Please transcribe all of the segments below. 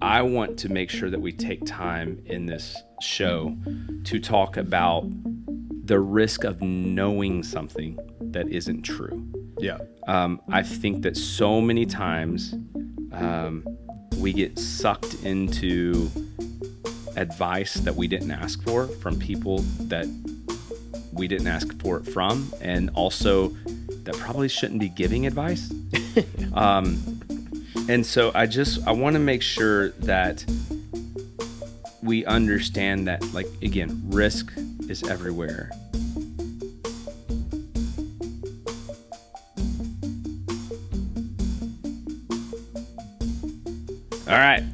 I want to make sure that we take time in this show to talk about the risk of knowing something that isn't true. Yeah. I think that so many times we get sucked into advice that we didn't ask for from people that we didn't ask for it from, and also that probably shouldn't be giving advice. And so I want to make sure that we understand that, like, again, risk is everywhere. All right.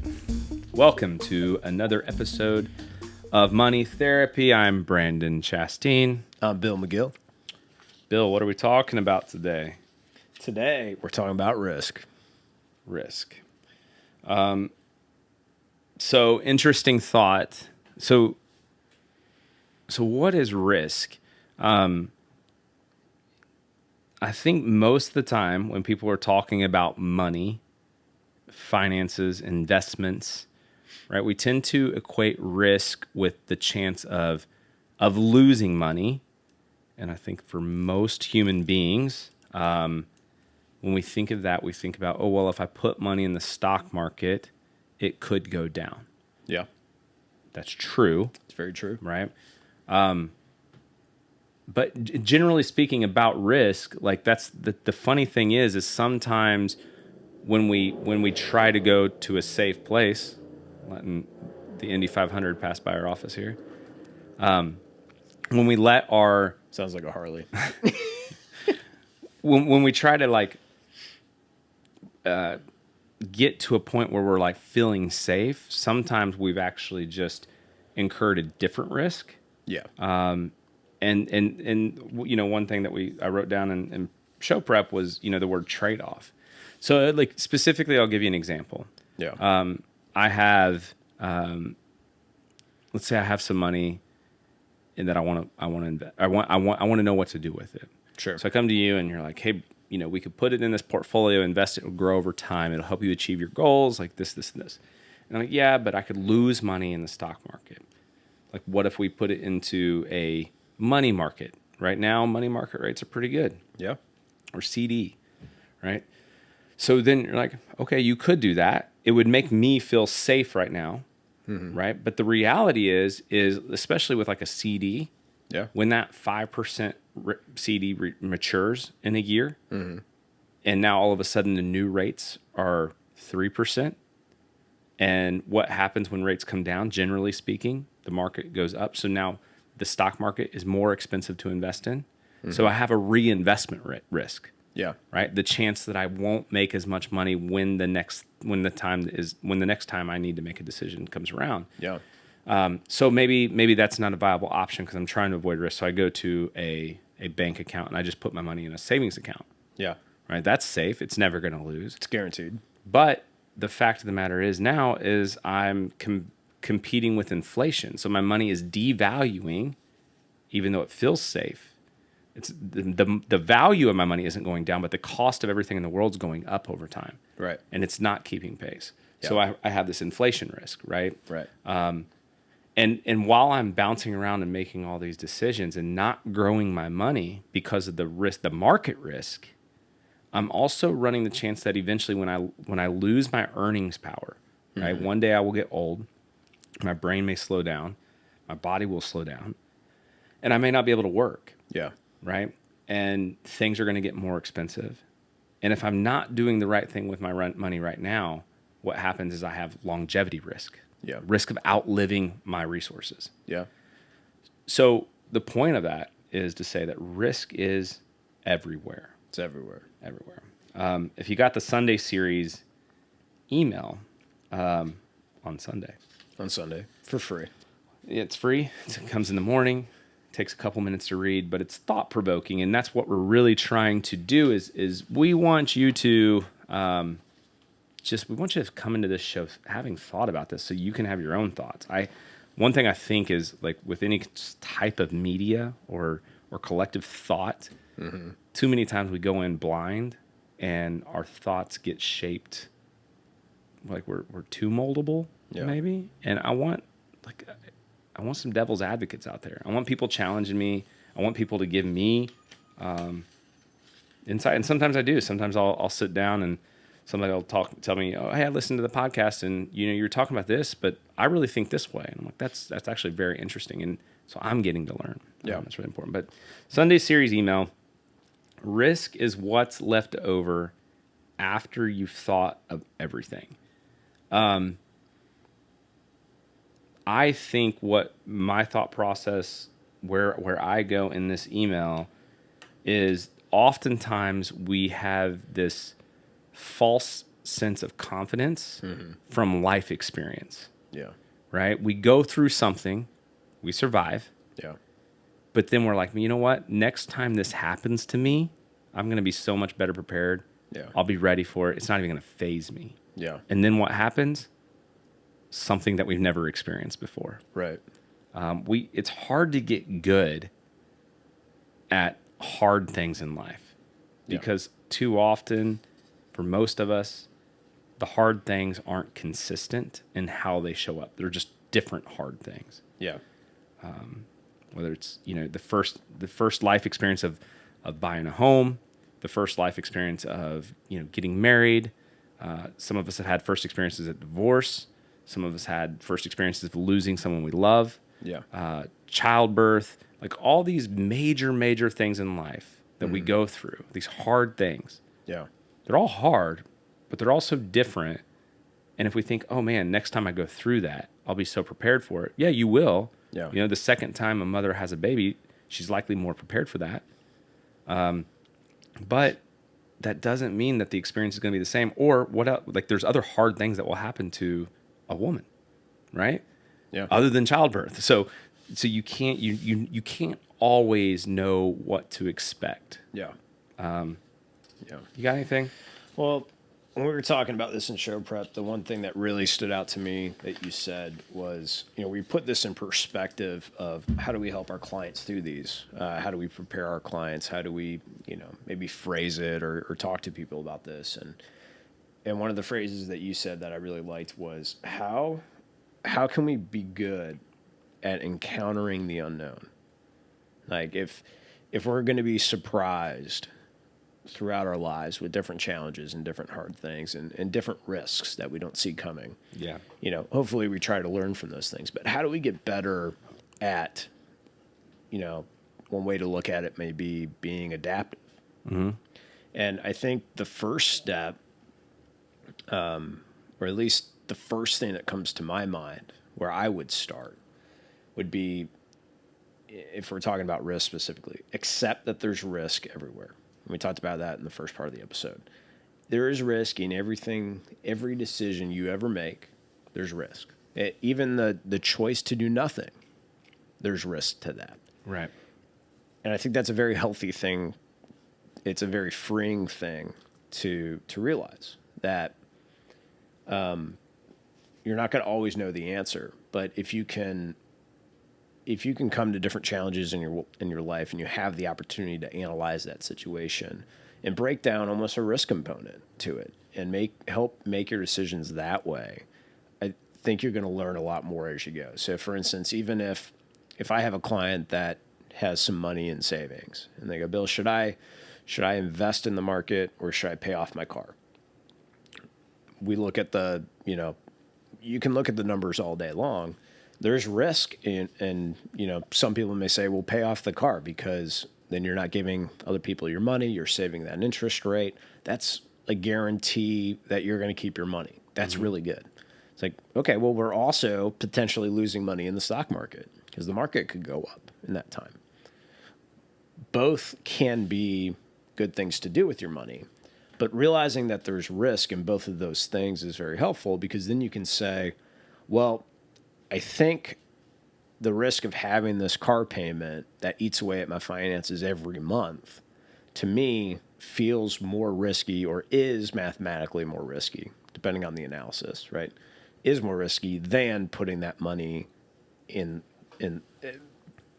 Welcome to another episode of Money Therapy. I'm Brandon Chasteen. I'm Bill McGill. Bill, what are we talking about today? Today, we're talking about risk. Risk. So interesting thought. So what is risk? I think most of the time when people are talking about money, finances, investments, right, we tend to equate risk with the chance of losing money. And I think for most human beings, when we think of that, we think about, oh, well, if I put money in the stock market, it could go down. Yeah. That's true. It's very true. Right? But generally speaking about risk, like that's the funny thing is sometimes when we try to go to a safe place, letting the Indy 500 pass by our office here, when we let our... Sounds like a Harley. when we try to like get to a point where we're like feeling safe, sometimes we've actually just incurred a different risk. Yeah. And you know, one thing that I wrote down in show prep was, you know, the word trade-off. So like specifically, I'll give you an example. Yeah. I have, let's say I have some money and that I want to invest. I want to know what to do with it. Sure. So I come to you and you're like, hey, you know, we could put it in this portfolio, invest it, it'll grow over time. It'll help you achieve your goals, like this, this, and this. And I'm like, yeah, but I could lose money in the stock market. Like, what if we put it into a money market? Right now, money market rates are pretty good. Yeah. Or CD, right? So then you're like, okay, you could do that. It would make me feel safe right now, right? But the reality is especially with like a CD, Yeah. when that 5% CD matures in a year, and now all of a sudden the new rates are 3%, and what happens when rates come down? Generally speaking, the market goes up. So now the stock market is more expensive to invest in. So I have a reinvestment risk. Yeah. Right? The chance that I won't make as much money when the next time I need to make a decision comes around. Yeah. So maybe that's not a viable option because I'm trying to avoid risk. So I go to a bank account and I just put my money in a savings account. Yeah. Right? That's safe. It's never going to lose. It's guaranteed. But the fact of the matter is now is I'm competing with inflation. So my money is devaluing, even though it feels safe. It's the value of my money isn't going down, but the cost of everything in the world is going up over time. Right. And it's not keeping pace. Yeah. So I have this inflation risk, right? Right. And while I'm bouncing around and making all these decisions and not growing my money because of the risk, the market risk, I'm also running the chance that eventually when I lose my earnings power, right? One day I will get old, my brain may slow down, my body will slow down, and I may not be able to work. Yeah. Right? And things are going to get more expensive. And if I'm not doing the right thing with my money right now, what happens is I have longevity risk. Yeah. Risk of outliving my resources. Yeah. So the point of that is to say that risk is everywhere. It's everywhere. Everywhere. If you got the Sunday series email on Sunday. On Sunday. For free. It's free. It comes in the morning. Takes a couple minutes to read, but it's thought-provoking, and that's what we're really trying to do is we want you to we want you to come into this show having thought about this so you can have your own thoughts. One thing I think is, like, with any type of media or collective thought, too many times we go in blind and our thoughts get shaped like we're too moldable, Yeah. maybe. And I want some devil's advocates out there. I want people challenging me. I want people to give me insight. And sometimes I do. Sometimes I'll sit down and somebody will tell me, "Oh, hey, I listened to the podcast, and you were talking about this, but I really think this way." And I'm like, "That's actually very interesting." And so I'm getting to learn. Yeah, That's really important. But Sunday series email: risk is what's left over after you've thought of everything. I think what my thought process, where I go in this email, is oftentimes we have this false sense of confidence from life experience, Yeah. right? We go through something, we survive, Yeah. but then we're like, you know what? Next time this happens to me, I'm going to be so much better prepared. Yeah. I'll be ready for it. It's not even going to phase me. Yeah. And then what happens? Something that we've never experienced before. Right. It's hard to get good at hard things in life because too often, for most of us, the hard things aren't consistent in how they show up. They're just different hard things. Yeah. Whether it's the first life experience of buying a home, the first life experience of getting married. Some of us have had first experiences at divorce. Some of us had first experiences of losing someone we love. Yeah. Childbirth, like all these major things in life that we go through. These hard things. Yeah. They're all hard, but they're also different. And if we think, oh man, next time I go through that, I'll be so prepared for it. Yeah, you will. Yeah. The second time a mother has a baby, she's likely more prepared for that. But that doesn't mean that the experience is going to be the same. Or what else? Like there's other hard things that will happen to a woman, right? Yeah. Other than childbirth. So you can't always know what to expect. Yeah. You got anything? Well, when we were talking about this in show prep, the one thing that really stood out to me that you said was, we put this in perspective of how do we help our clients through these? How do we prepare our clients? How do we, maybe phrase it or talk to people about this? And one of the phrases that you said that I really liked was how can we be good at encountering the unknown? Like if we're going to be surprised throughout our lives with different challenges and different hard things and different risks that we don't see coming. Yeah. Hopefully we try to learn from those things. But how do we get better at, one way to look at it may be being adaptive. Mm-hmm. And I think the first step, or at least the first thing that comes to my mind where I would start would be, if we're talking about risk specifically, accept that there's risk everywhere. We talked about that in the first part of the episode. There is risk in everything, every decision you ever make, there's risk. Even the choice to do nothing, there's risk to that. Right. And I think that's a very healthy thing. It's a very freeing thing to realize that you're not going to always know the answer, but if you can come to different challenges in your life and you have the opportunity to analyze that situation and break down almost a risk component to it and help make your decisions that way, I think you're going to learn a lot more as you go. So for instance, even if I have a client that has some money in savings and they go, Bill, should I invest in the market or should I pay off my car? We look at you can look at the numbers all day long. There's risk and some people may say, well, pay off the car because then you're not giving other people your money. You're saving that interest rate. That's a guarantee that you're going to keep your money. That's really good. It's like, okay, well, we're also potentially losing money in the stock market because the market could go up in that time. Both can be good things to do with your money, but realizing that there's risk in both of those things is very helpful because then you can say, well, I think the risk of having this car payment that eats away at my finances every month, to me, feels more risky or is mathematically more risky, depending on the analysis, right? Is more risky than putting that money in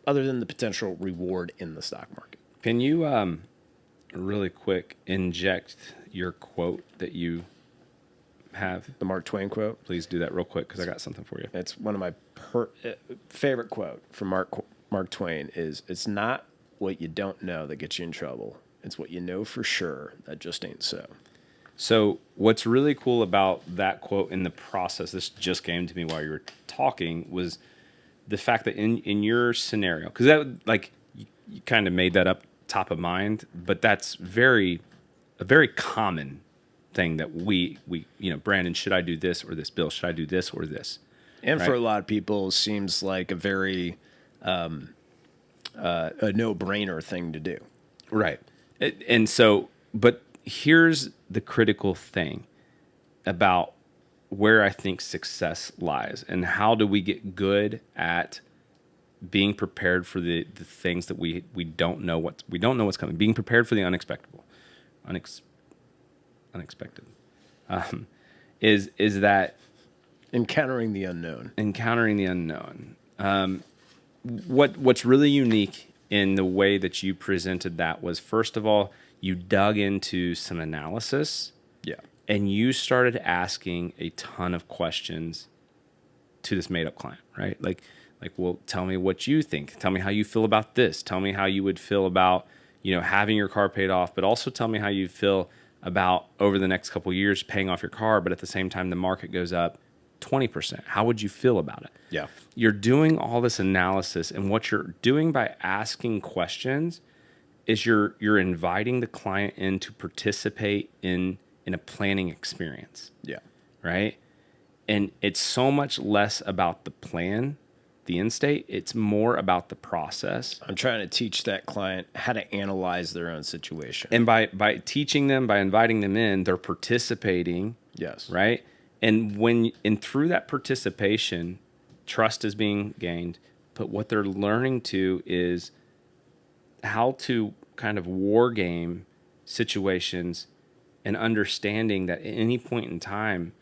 other than the potential reward in the stock market. Can you really quick inject your quote that you have. The Mark Twain quote. Please do that real quick because I got something for you. It's one of my favorite quote from Mark Twain is, "It's not what you don't know that gets you in trouble. It's what you know for sure that just ain't so." So what's really cool about that quote in the process, this just came to me while you were talking, was the fact that in your scenario, because that like you kind of made that up top of mind, but that's a very common thing that we Brandon, should I do this or this? Bill, should I do this or this? And Right? for a lot of people, seems like a very a no-brainer thing to do. Right. And so, but here's the critical thing about where I think success lies, and how do we get good at being prepared for the things that we don't know what's coming, being prepared for the unexpected, is that Encountering the unknown. What's really unique in the way that you presented that was, first of all, you dug into some analysis. Yeah. And you started asking a ton of questions to this made up client, right? Like, well, tell me what you think. Tell me how you feel about this. Tell me how you would feel about, having your car paid off, but also tell me how you feel about over the next couple of years paying off your car, but at the same time, the market goes up 20%. How would you feel about it? Yeah. You're doing all this analysis, and what you're doing by asking questions is you're inviting the client in to participate in a planning experience. Yeah. Right? And it's so much less about the plan, the end state. It's more about the process. I'm trying to teach that client how to analyze their own situation. And by teaching them, by inviting them in, they're participating. Yes. Right? And through that participation, trust is being gained. But what they're learning to is how to kind of war game situations, and understanding that at any point in time,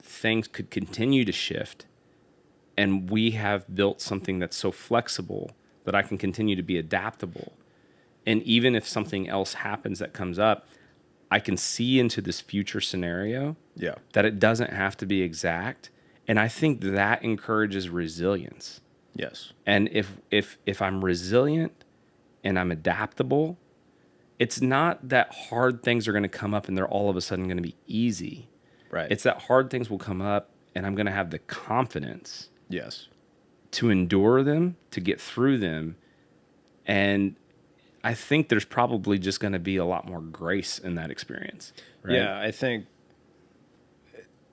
things could continue to shift. And we have built something that's so flexible that I can continue to be adaptable. And even if something else happens that comes up, I can see into this future scenario. Yeah. That it doesn't have to be exact. And I think that encourages resilience. Yes. And if I'm resilient and I'm adaptable, it's not that hard things are going to come up and they're all of a sudden going to be easy. Right. It's that hard things will come up and I'm going to have the confidence. Yes. To endure them, to get through them. And I think there's probably just going to be a lot more grace in that experience. Right? Yeah, I think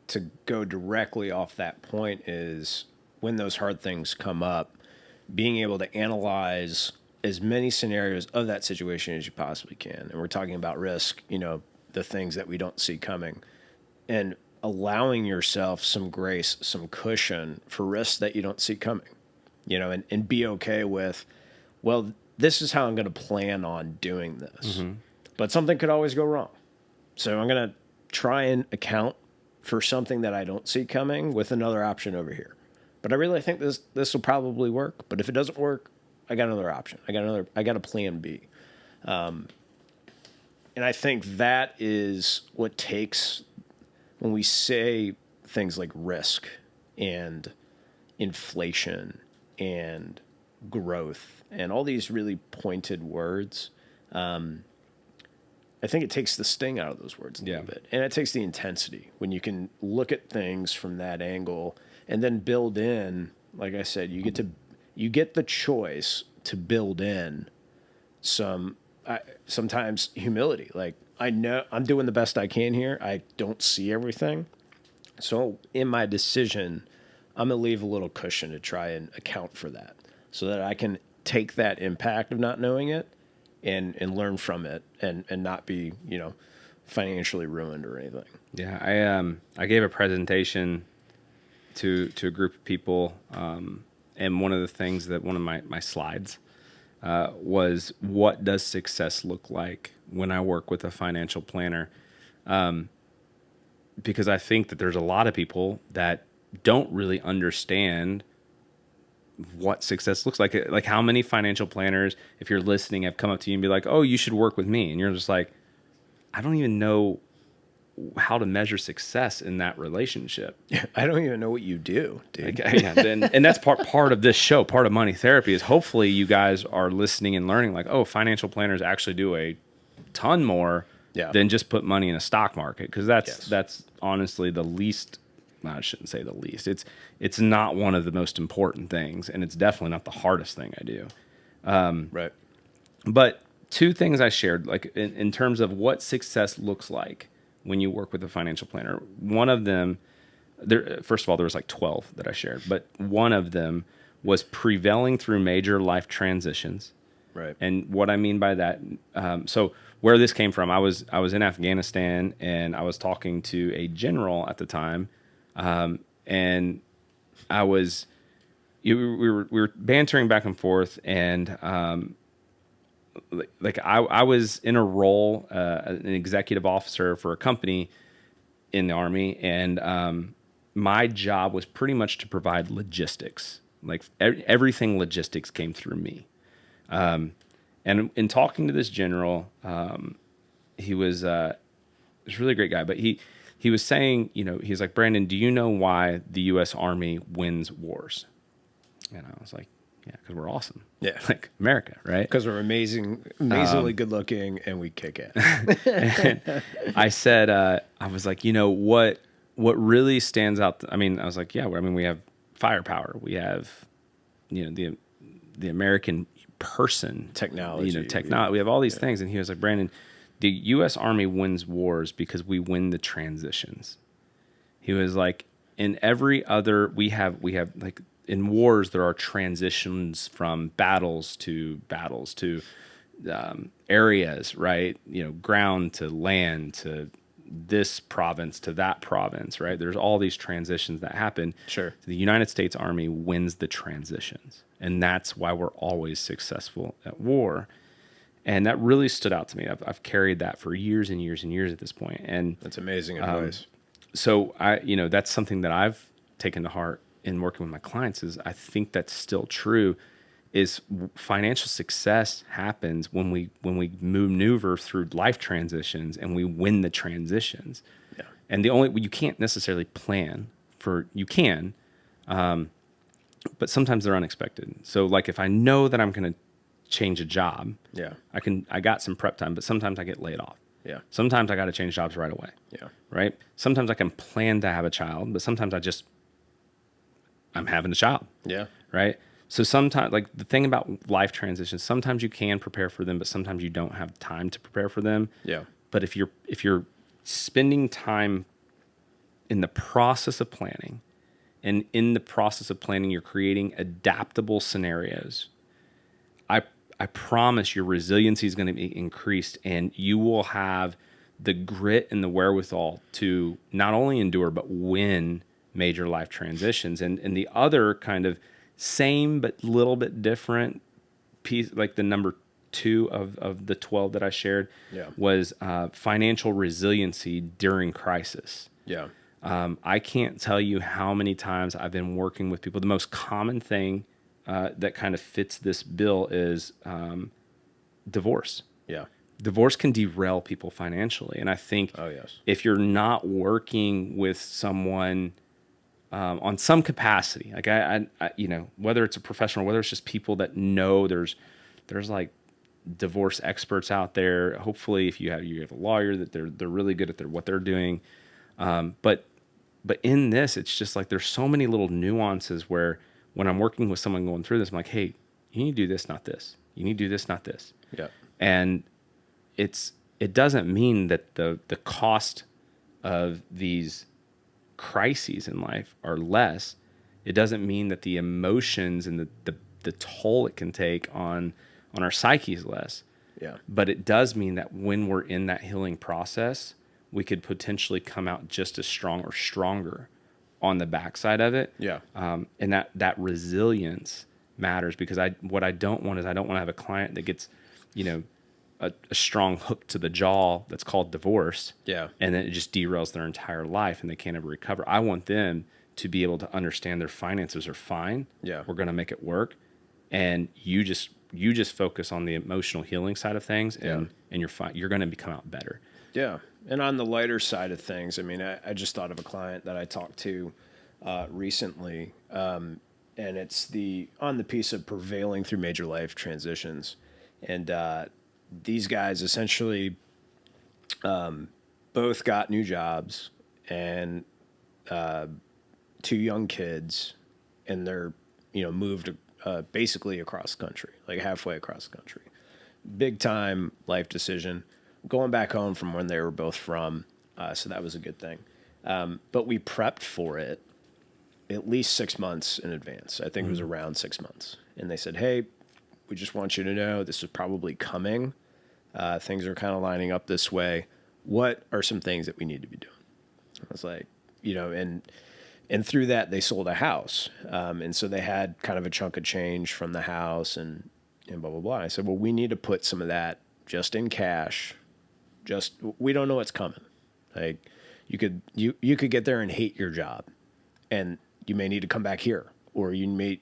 to go directly off that point is when those hard things come up, being able to analyze as many scenarios of that situation as you possibly can. And we're talking about risk, the things that we don't see coming, and allowing yourself some grace, some cushion for risks that you don't see coming, and be okay with, well, this is how I'm going to plan on doing this. Mm-hmm. But something could always go wrong. So I'm going to try and account for something that I don't see coming with another option over here. But I really think this will probably work. But if it doesn't work, I got another option. I got a plan B. And I think that is what takes, when we say things like risk and inflation and growth and all these really pointed words, I think it takes the sting out of those words a little bit. And it takes the intensity when you can look at things from that angle and then build in, like I said, you get the choice to build in sometimes humility. Like, I know I'm doing the best I can here. I don't see everything. So in my decision, I'm going to leave a little cushion to try and account for that so that I can take that impact of not knowing it and learn from it and not be, financially ruined or anything. Yeah. I gave a presentation to a group of people. And one of the things that one of my slides was, what does success look like when I work with a financial planner? Because I think that there's a lot of people that don't really understand what success looks like. Like, how many financial planners, if you're listening, have come up to you and be like, oh, you should work with me. And you're just like, I don't even know how to measure success in that relationship. I don't even know what you do, dude. Like, yeah, and that's part of this show. Part of Money Therapy is hopefully you guys are listening and learning like, oh, financial planners actually do a ton more than just put money in a stock market, because that's honestly the least. I shouldn't say the least. It's not one of the most important things, and it's definitely not the hardest thing I do. Right. But two things I shared, like in terms of what success looks like when you work with a financial planner. One of them, first of all, there was like 12 that I shared, but one of them was prevailing through major life transitions. Right. And what I mean by that, so where this came from, I was in Afghanistan, and I was talking to a general at the time, and I was we were bantering back and forth, and like I was in a role, an executive officer for a company in the Army, and my job was pretty much to provide logistics. Like everything logistics came through me. And in talking to this general, he was a really great guy, but he was saying, he's like, Brandon, do you know why the U.S. Army wins wars? And I was like, yeah, because we're awesome. Yeah. Like America, right? Because we're amazingly good looking, and we kick it. And I said, I was like, what really stands out? I was like, yeah, we have firepower. We have, the American person, technology. Technology. We have all these things. And he was like, Brandon, the U.S. Army wins wars because we win the transitions. He was like, in every other, we have like, in wars, there are transitions from battles to areas, right? Ground to land to this province to that province, right? There's all these transitions that happen. Sure. The United States Army wins the transitions, and that's why we're always successful at war. And that really stood out to me. I've carried that for years and years and years at this point. And that's amazing advice. So that's something that I've taken to heart in working with my clients. Is I think that's still true. Is financial success happens when we maneuver through life transitions and we win the transitions. Yeah. And you can't necessarily plan for, you can, but sometimes they're unexpected. So like if I know that I'm going to change a job, I got some prep time, but sometimes I get laid off. Yeah. Sometimes I got to change jobs right away. Yeah. Right. Sometimes I can plan to have a child, but sometimes I'm having a child. Yeah. Right. So sometimes, like the thing about life transitions, sometimes you can prepare for them, but sometimes you don't have time to prepare for them. Yeah. But if you're spending time in the process of planning, and in the process of planning, you're creating adaptable scenarios, I promise your resiliency is going to be increased, and you will have the grit and the wherewithal to not only endure, but win major life transitions. And the other kind of same but little bit different piece, like the number 2 of the 12 that I shared, was financial resiliency during crisis. Yeah. I can't tell you how many times I've been working with people. The most common thing that kind of fits this bill is divorce. Yeah. Divorce can derail people financially. And I think if you're not working with someone on some capacity, like I whether it's a professional, whether it's just people that know there's like divorce experts out there. Hopefully if you have a lawyer that they're really good at what they're doing. But in this, it's just like there's so many little nuances where when I'm working with someone going through this, I'm like, hey, you need to do this, not this. You need to do this, not this. Yeah. And it doesn't mean that the cost of these crises in life are less. It doesn't mean that the emotions and the toll it can take on our psyche is less. Yeah. But it does mean that when we're in that healing process, we could potentially come out just as strong or stronger on the backside of it. Yeah. And that resilience matters, because what I don't want to have a client that gets, a strong hook to the jaw that's called divorce. Yeah. And then it just derails their entire life and they can't ever recover. I want them to be able to understand their finances are fine. Yeah. We're going to make it work. And you just focus on the emotional healing side of things, and you're fine. You're going to come out better. Yeah. And on the lighter side of things, I mean, I just thought of a client that I talked to recently, and it's on the piece of prevailing through major life transitions. And these guys essentially both got new jobs and two young kids, and they're, moved basically across the country, like halfway across the country. Big time life decision, going back home from when they were both from. So that was a good thing. But we prepped for it at least 6 months in advance. I think it was around 6 months. And they said, hey, we just want you to know this is probably coming. Things are kind of lining up this way. What are some things that we need to be doing? I was like, and through that, they sold a house. And so they had kind of a chunk of change from the house and blah, blah, blah. And I said, well, we need to put some of that just in cash. We don't know what's coming. Like you could get there and hate your job, and you may need to come back here, or you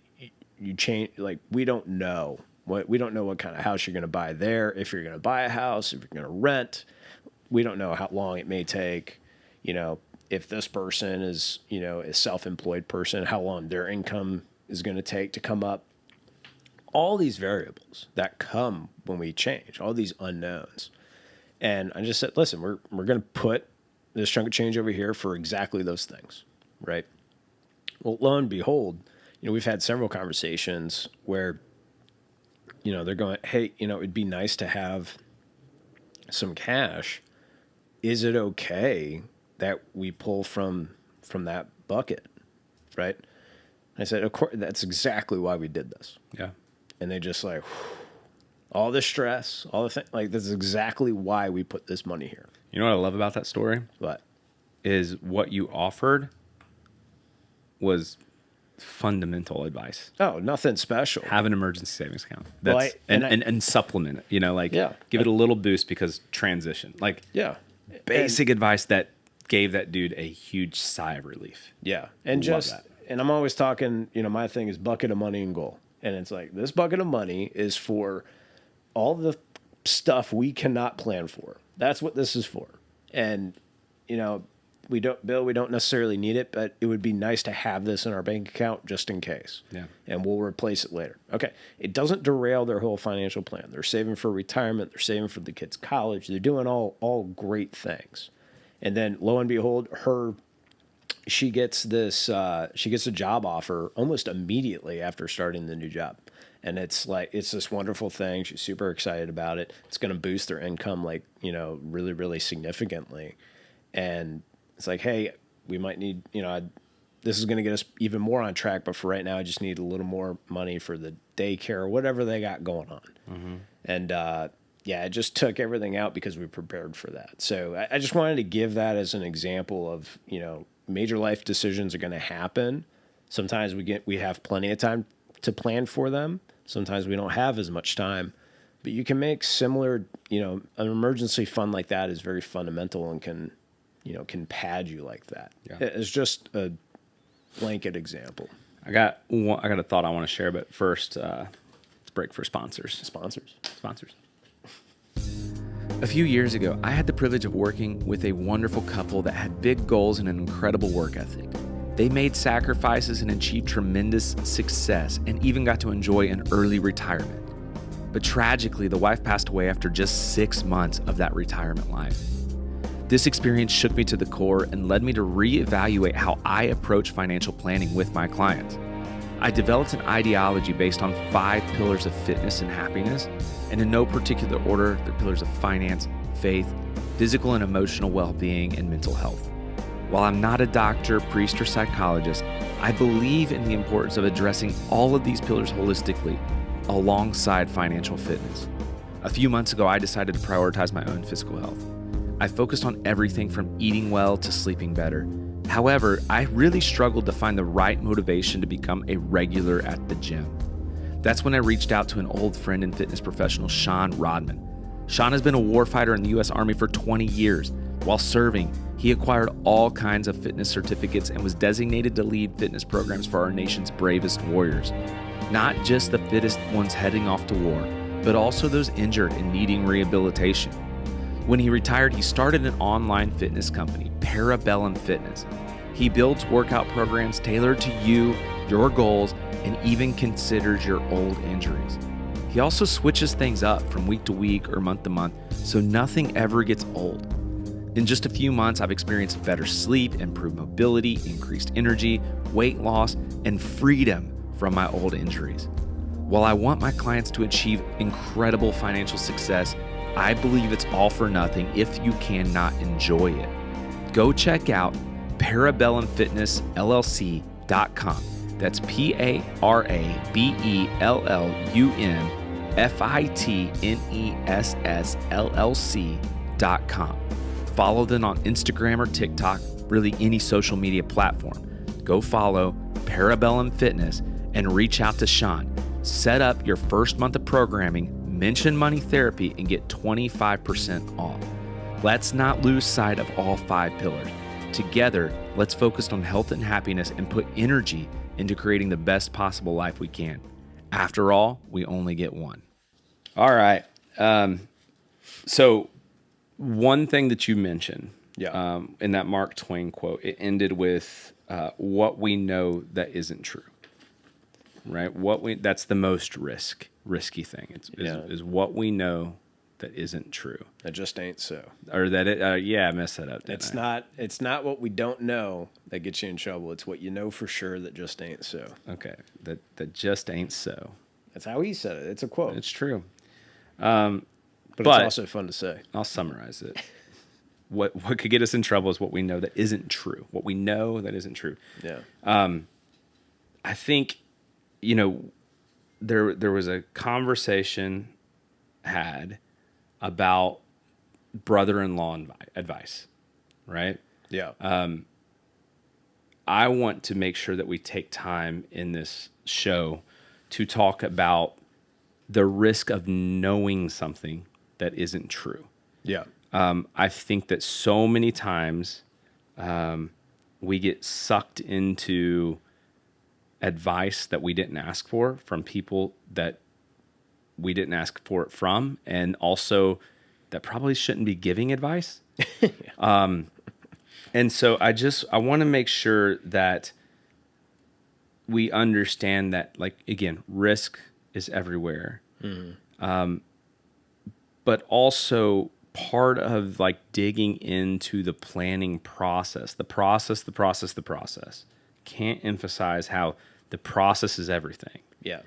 change. Like we don't know what kind of house you're going to buy there. If you're going to buy a house, if you're going to rent, we don't know how long it may take. If this person is, a self-employed person, how long their income is going to take to come up. All these variables that come when we change, all these unknowns. And I just said, listen, we're going to put this chunk of change over here for exactly those things, right? Well, lo and behold, we've had several conversations where, they're going, hey, it'd be nice to have some cash. Is it okay that we pull from that bucket, right? I said, of course, that's exactly why we did this. Yeah. And they just like, all the stress, all the thing, like that's exactly why we put this money here. You know what I love about that story? What? Is what you offered was fundamental advice. Oh, nothing special. Have an emergency savings account. That's Well, and supplement it. Yeah. Give it a little boost because transition. Like Yeah. basic advice that gave that dude a huge sigh of relief. Yeah. And Love just, that. and I'm always talking, my thing is bucket of money and goal. And it's like, this bucket of money is for all the stuff we cannot plan for. That's what this is for. And, we don't necessarily need it, but it would be nice to have this in our bank account just in case. Yeah. And we'll replace it later. Okay. It doesn't derail their whole financial plan. They're saving for retirement. They're saving for the kids' college. They're doing all great things. And then lo and behold, she gets a job offer almost immediately after starting the new job. And it's this wonderful thing. She's super excited about it. It's going to boost their income really, really significantly. And it's like, hey, we might need, this is going to get us even more on track. But for right now, I just need a little more money for the daycare or whatever they got going on. Mm-hmm. And it just took everything out because we prepared for that. So I just wanted to give that as an example of, major life decisions are going to happen. Sometimes we have plenty of time to plan for them. Sometimes we don't have as much time. But you can make similar, an emergency fund like that is very fundamental and can pad you like that. Yeah. It's just a blanket example. I got a thought I want to share, but first, let's break for sponsors. Sponsors. A few years ago, I had the privilege of working with a wonderful couple that had big goals and an incredible work ethic. They made sacrifices and achieved tremendous success and even got to enjoy an early retirement. But tragically, the wife passed away after just 6 months of that retirement life. This experience shook me to the core and led me to reevaluate how I approach financial planning with my clients. I developed an ideology based on 5 pillars of fitness and happiness, and in no particular order, the pillars of finance, faith, physical and emotional well-being, and mental health. While I'm not a doctor, priest, or psychologist, I believe in the importance of addressing all of these pillars holistically alongside financial fitness. A few months ago, I decided to prioritize my own physical health. I focused on everything from eating well to sleeping better. However, I really struggled to find the right motivation to become a regular at the gym. That's when I reached out to an old friend and fitness professional, Sean Rodman. Sean has been a warfighter in the U.S. Army for 20 years. While serving, he acquired all kinds of fitness certificates and was designated to lead fitness programs for our nation's bravest warriors. Not just the fittest ones heading off to war, but also those injured and needing rehabilitation. When he retired, he started an online fitness company, Parabellum Fitness. He builds workout programs tailored to you, your goals, and even considers your old injuries. He also switches things up from week to week or month to month, so nothing ever gets old. In just a few months, I've experienced better sleep, improved mobility, increased energy, weight loss, and freedom from my old injuries. While I want my clients to achieve incredible financial success, I believe it's all for nothing if you cannot enjoy it. Go check out parabellumfitnessllc.com. That's parabellumfitnessllc.com. Follow them on Instagram or TikTok, really any social media platform. Go follow Parabellum Fitness and reach out to Sean. Set up your first month of programming, mention Money Therapy, and get 25% off. Let's not lose sight of all 5 pillars. Together, let's focus on health and happiness and put energy into creating the best possible life we can. After all, we only get one. All right. So one thing that you mentioned in that Mark Twain quote, it ended with what we know that isn't true. Right? That's the most risky thing. Is what we know that isn't true. That just ain't so. Or that it I messed that up. It's not what we don't know that gets you in trouble. It's what you know for sure that just ain't so. Okay. That just ain't so. That's how he said it. It's a quote. It's true. But it's also fun to say. I'll summarize it. What could get us in trouble is what we know that isn't true. What we know that isn't true. Yeah. I think, there was a conversation had about brother-in-law advice, right? Yeah. I want to make sure that we take time in this show to talk about the risk of knowing something that isn't true. Yeah. I think that so many times we get sucked into advice that we didn't ask for from people that we didn't ask for it from, and also that probably shouldn't be giving advice. And so I want to make sure that we understand that, like, again, risk is everywhere. Mm-hmm. But also part of like digging into the planning process, the process. Can't emphasize how the process is everything. Yeah.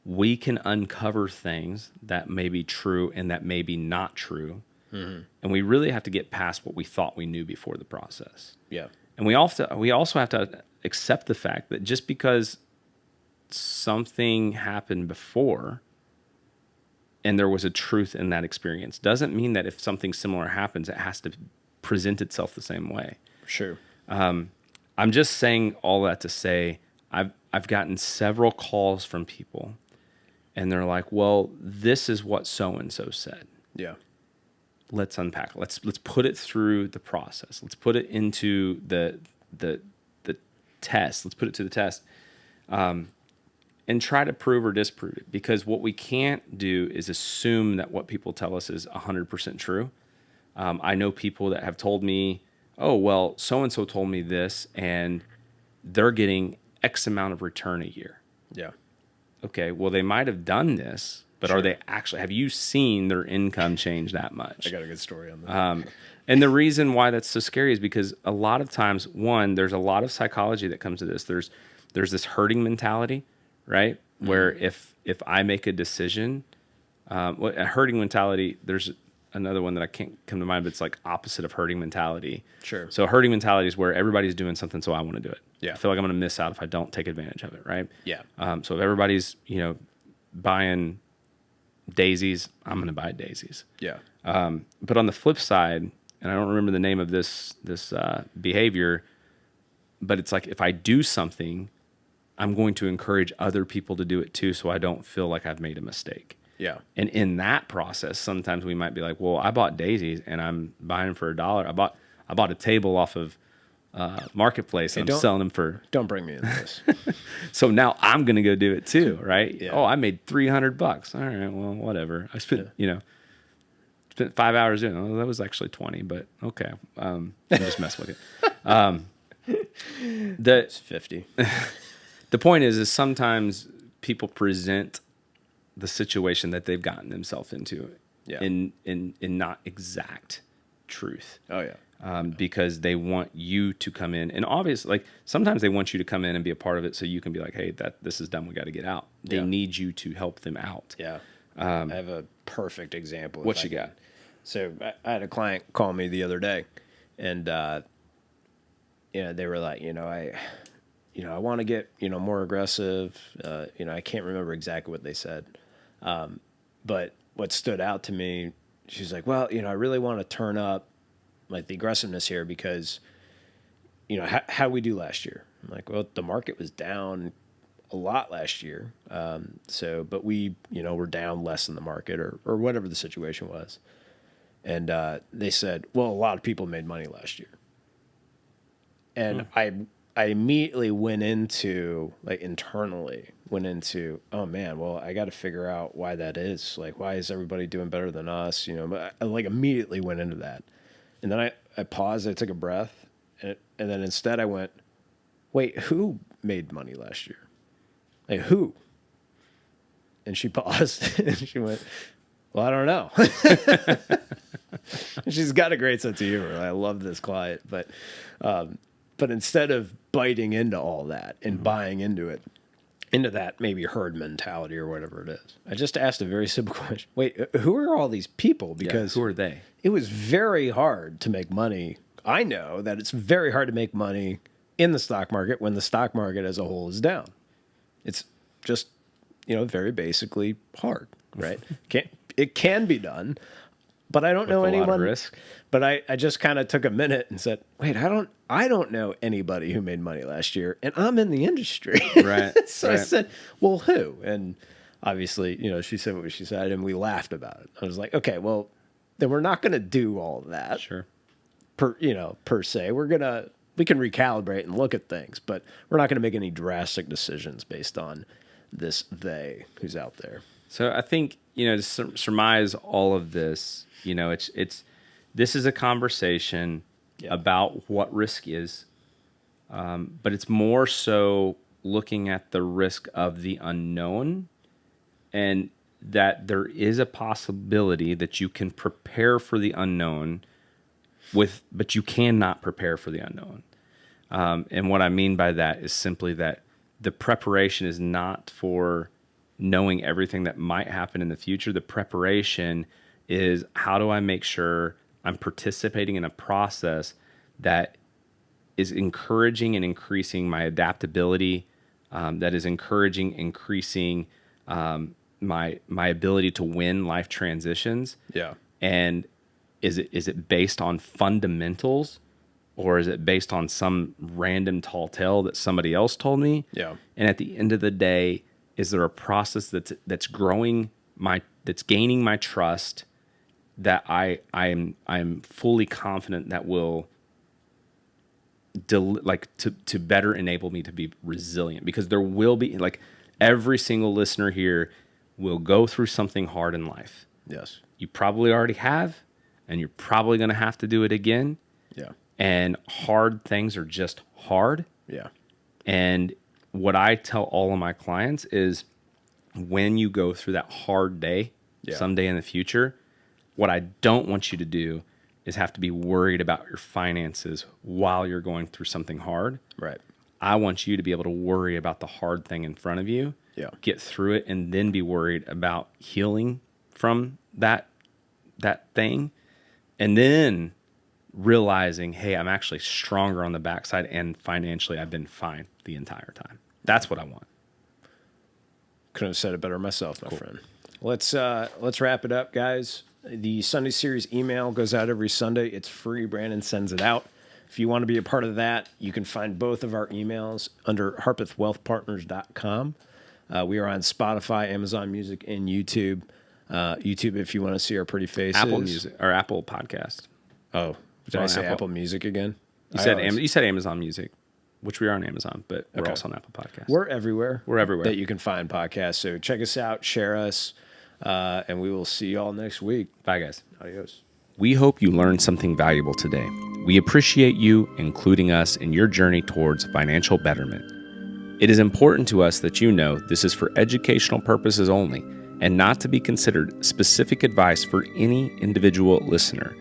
We can uncover things that may be true and that may be not true. Mm-hmm. And we really have to get past what we thought we knew before the process. Yeah. And we also have to accept the fact that just because something happened before and there was a truth in that experience doesn't mean that if something similar happens, it has to present itself the same way. Sure. I'm just saying all that to say I've gotten several calls from people and they're like, well, this is what so-and-so said. Yeah. Let's unpack it. Let's put it through the process. Let's put it into the test. Let's put it to the test. And try to prove or disprove it, because what we can't do is assume that what people tell us is 100% true. I know people that have told me, oh, well, so-and-so told me this and they're getting X amount of return a year. Yeah. Okay, well, they might have done this, but Sure. Are they actually, have you seen their income change that much? I got a good story on that. And the reason why that's so scary is because a lot of times, one, there's a lot of psychology that comes to this. There's this herding mentality, right? Mm-hmm. Where if I make a decision, a herding mentality, there's another one that I can't come to mind, but it's like opposite of herding mentality. Sure. So herding mentality is where everybody's doing something, so I want to do it. Yeah. I feel like I'm going to miss out if I don't take advantage of it, right? Yeah. So if everybody's, buying daisies, I'm going to buy daisies. Yeah. But on the flip side, and I don't remember the name of this behavior, but it's like if I do something, I'm going to encourage other people to do it too, so I don't feel like I've made a mistake. Yeah. And in that process, sometimes we might be like, well, I bought daisies and I'm buying them for $1. I bought a table off of Marketplace and I'm selling them for... Don't bring me into this. So now I'm going to go do it too, right? Yeah. Oh, I made $300. All right, well, whatever. I spent, spent 5 hours doing it. Oh, that was actually 20, but okay. I'm just messing with you. It's 50. The point is sometimes people present the situation that they've gotten themselves into Yeah. in not exact truth. Oh, yeah. Because they want you to come in, and obviously, like sometimes they want you to come in and be a part of it, so you can be like, "Hey, this is done. We got to get out." They need you to help them out. Yeah. I have a perfect example. What you got? So I had a client call me the other day, and they were like, I want to get more aggressive. I can't remember exactly what they said, but what stood out to me, she's like, well, I really want to turn up like the aggressiveness here because, how we do last year. I'm like, well, the market was down a lot last year. But we, were down less than the market or whatever the situation was. And they said, well, a lot of people made money last year. And I immediately went into, internally, oh man, well, I got to figure out why that is. Like, why is everybody doing better than us? But I immediately went into that. And then I paused, I took a breath, and then instead I went, wait, who made money last year? Like, who? And she paused, and she went, well, I don't know. She's got a great sense of humor. I love this client. But instead of biting into all that and buying into that maybe herd mentality or whatever it is, I just asked a very simple question. Wait, who are all these people? Because who are they? It was very hard to make money. I know that it's very hard to make money in the stock market when the stock market as a whole is down. It's just, very basically hard, right? It can be done, but I don't know anyone. A lot of risk. But I just kind of took a minute and said, wait, I don't know anybody who made money last year, and I'm in the industry. Right. So I said, well, who? And obviously, she said what she said, and we laughed about it. I was like, okay, well, then we're not going to do all of that. Sure. Per se, we can recalibrate and look at things, but we're not going to make any drastic decisions based on this they who's out there. So I think, to surmise all of this, this is a conversation about what risk is, but it's more so looking at the risk of the unknown, and that there is a possibility that you can prepare for the unknown but you cannot prepare for the unknown. And what I mean by that is simply that the preparation is not for knowing everything that might happen in the future. The preparation is, how do I make sure I'm participating in a process that is encouraging and increasing my adaptability, that is increasing my ability to win life transitions. Yeah. And is it based on fundamentals, or is it based on some random tall tale that somebody else told me? Yeah. And at the end of the day, is there a process that's gaining my trust, that I'm fully confident that will to better enable me to be resilient? Because there will be, every single listener here will go through something hard in life. Yes. You probably already have, and you're probably going to have to do it again. Yeah. And hard things are just hard. Yeah. And what I tell all of my clients is, when you go through that hard day someday in the future, what I don't want you to do is have to be worried about your finances while you're going through something hard. Right. I want you to be able to worry about the hard thing in front of you, get through it, and then be worried about healing from that thing. And then realizing, hey, I'm actually stronger on the backside, and financially I've been fine the entire time. That's what I want. Couldn't have said it better myself, my friend. Let's wrap it up, guys. The Sunday Series email goes out every Sunday. It's free. Brandon sends it out. If you want to be a part of that, you can find both of our emails under harpethwealthpartners.com. We are on Spotify, Amazon Music, and YouTube. YouTube, if you want to see our pretty faces. Apple Music or Apple Podcast. Oh, did I say Apple Music again? You said Amazon Music, which we are on Amazon, but we're also on Apple Podcasts. We're everywhere. We're everywhere that you can find podcasts. So check us out, share us. And we will see y'all next week. Bye, guys. Adios. We hope you learned something valuable today. We appreciate you including us in your journey towards financial betterment. It is important to us that you know this is for educational purposes only and not to be considered specific advice for any individual listener.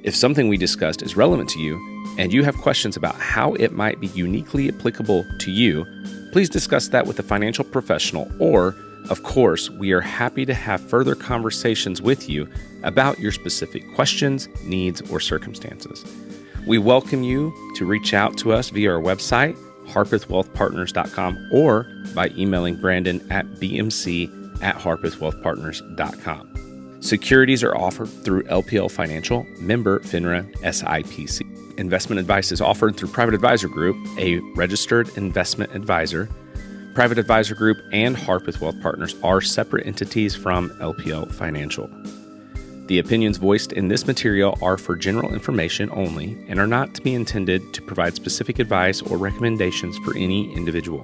If something we discussed is relevant to you and you have questions about how it might be uniquely applicable to you, please discuss that with a financial professional, or, of course, we are happy to have further conversations with you about your specific questions, needs, or circumstances. We welcome you to reach out to us via our website, harpethwealthpartners.com, or by emailing Brandon at bmc@harpethwealthpartners.com. Securities are offered through LPL Financial, member FINRA SIPC. Investment advice is offered through Private Advisor Group, a registered investment advisor. Private Advisor Group and Harpeth Wealth Partners are separate entities from LPL Financial. The opinions voiced in this material are for general information only and are not to be intended to provide specific advice or recommendations for any individual.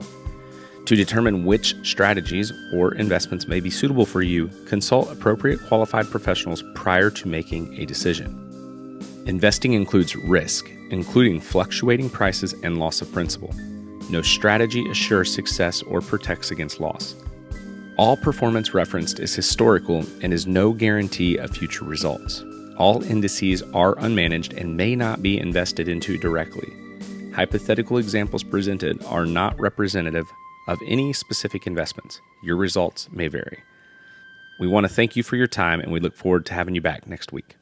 To determine which strategies or investments may be suitable for you, consult appropriate qualified professionals prior to making a decision. Investing includes risk, including fluctuating prices and loss of principal. No strategy assures success or protects against loss. All performance referenced is historical and is no guarantee of future results. All indices are unmanaged and may not be invested into directly. Hypothetical examples presented are not representative of any specific investments. Your results may vary. We want to thank you for your time, and we look forward to having you back next week.